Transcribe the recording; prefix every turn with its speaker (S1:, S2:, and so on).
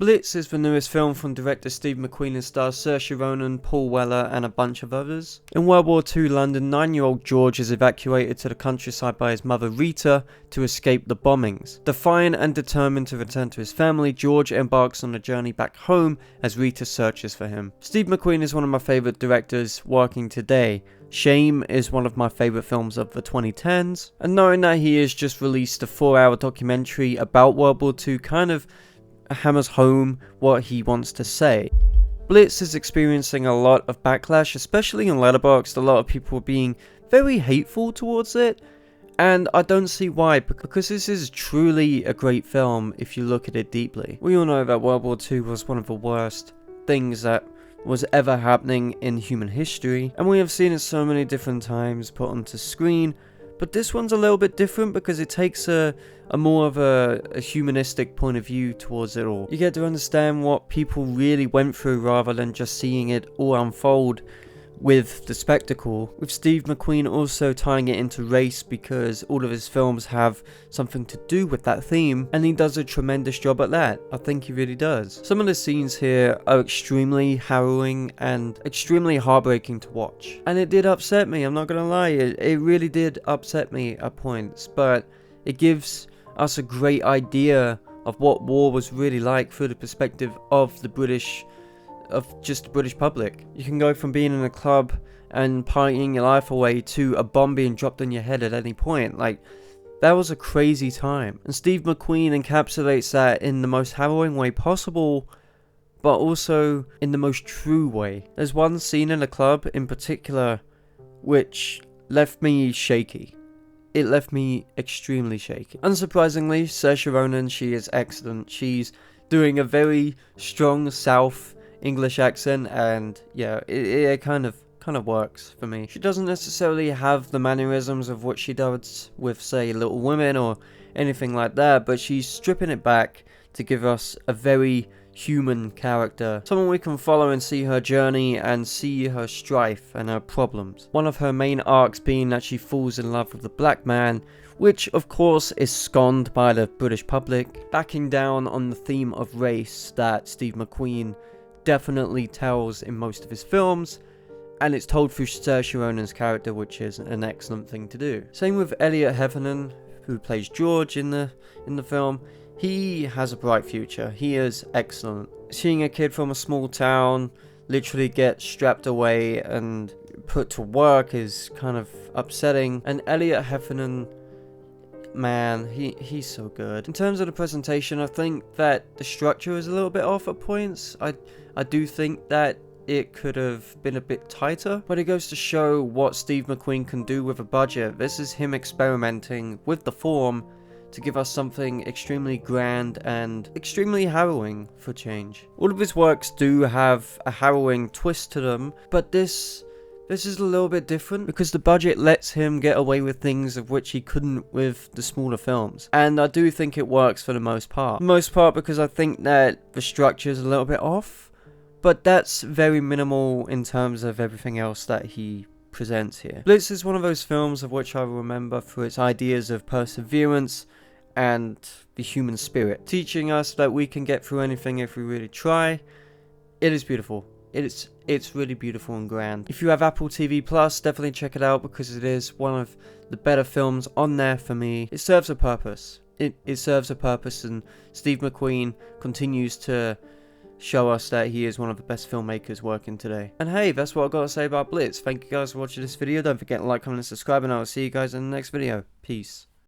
S1: Blitz is the newest film from director Steve McQueen and stars Saoirse Ronan, Paul Weller and a bunch of others. In World War II London, 9-year-old George is evacuated to the countryside by his mother Rita to escape the bombings. Defiant and determined to return to his family, George embarks on a journey back home as Rita searches for him. Steve McQueen is one of my favourite directors working today. Shame is one of my favourite films of the 2010s, and knowing that he has just released a 4-hour documentary about World War II kind of hammers home what he wants to say. Blitz is experiencing a lot of backlash, especially on Letterboxd. A lot of people being very hateful towards it, and I don't see why, because this is truly a great film if you look at it deeply. We all know that World War II was one of the worst things that was ever happening in human history, and we have seen it so many different times put onto screen, but this one's a little bit different because it takes a more of a humanistic point of view towards it all. You get to understand what people really went through rather than just seeing it all unfold with the spectacle, with Steve McQueen also tying it into race because all of his films have something to do with that theme, and he does a tremendous job at that. I think he really does. Some of the scenes here are extremely harrowing and extremely heartbreaking to watch, and it did upset me, I'm not gonna lie, it really did upset me at points, but it gives us a great idea of what war was really like through the perspective of the British public. You can go from being in a club and partying your life away to a bomb being dropped on your head at any point. Like, that was a crazy time. And Steve McQueen encapsulates that in the most harrowing way possible, but also in the most true way. There's one scene in a club in particular which left me shaky. It left me extremely shaky. Unsurprisingly, Saoirse Ronan, she is excellent. She's doing a very strong South English accent, and yeah, it kind of works for me. She doesn't necessarily have the mannerisms of what she does with, say, Little Women or anything like that, but she's stripping it back to give us a very human character, someone we can follow and see her journey and see her strife and her problems. One of her main arcs being that she falls in love with a black man, which of course is scorned by the British public, backing down on the theme of race that Steve McQueen definitely tells in most of his films, and it's told through Saoirse Ronan's character, which is an excellent thing to do. Same with Elliot Heffernan, who plays George in the film. He has a bright future. He is excellent. Seeing a kid from a small town literally get strapped away and put to work is kind of upsetting, and Elliot Heffernan, man, he's so good. In terms of the presentation, I think that the structure is a little bit off at points. I do think that it could have been a bit tighter, but it goes to show what Steve McQueen can do with a budget. This is him experimenting with the form to give us something extremely grand and extremely harrowing for change. All of his works do have a harrowing twist to them, but this is a little bit different because the budget lets him get away with things of which he couldn't with the smaller films. And I do think it works for the most part. Because I think that the structure is a little bit off, but that's very minimal in terms of everything else that he presents here. Blitz is one of those films of which I will remember for its ideas of perseverance and the human spirit, teaching us that we can get through anything if we really try. It is beautiful. It's really beautiful and grand. If you have Apple TV Plus, definitely check it out because it is one of the better films on there for me. It serves a purpose. It serves a purpose, and Steve McQueen continues to show us that he is one of the best filmmakers working today. And hey, that's what I've got to say about Blitz. Thank you guys for watching this video. Don't forget to like, comment, and subscribe, and I will see you guys in the next video. Peace.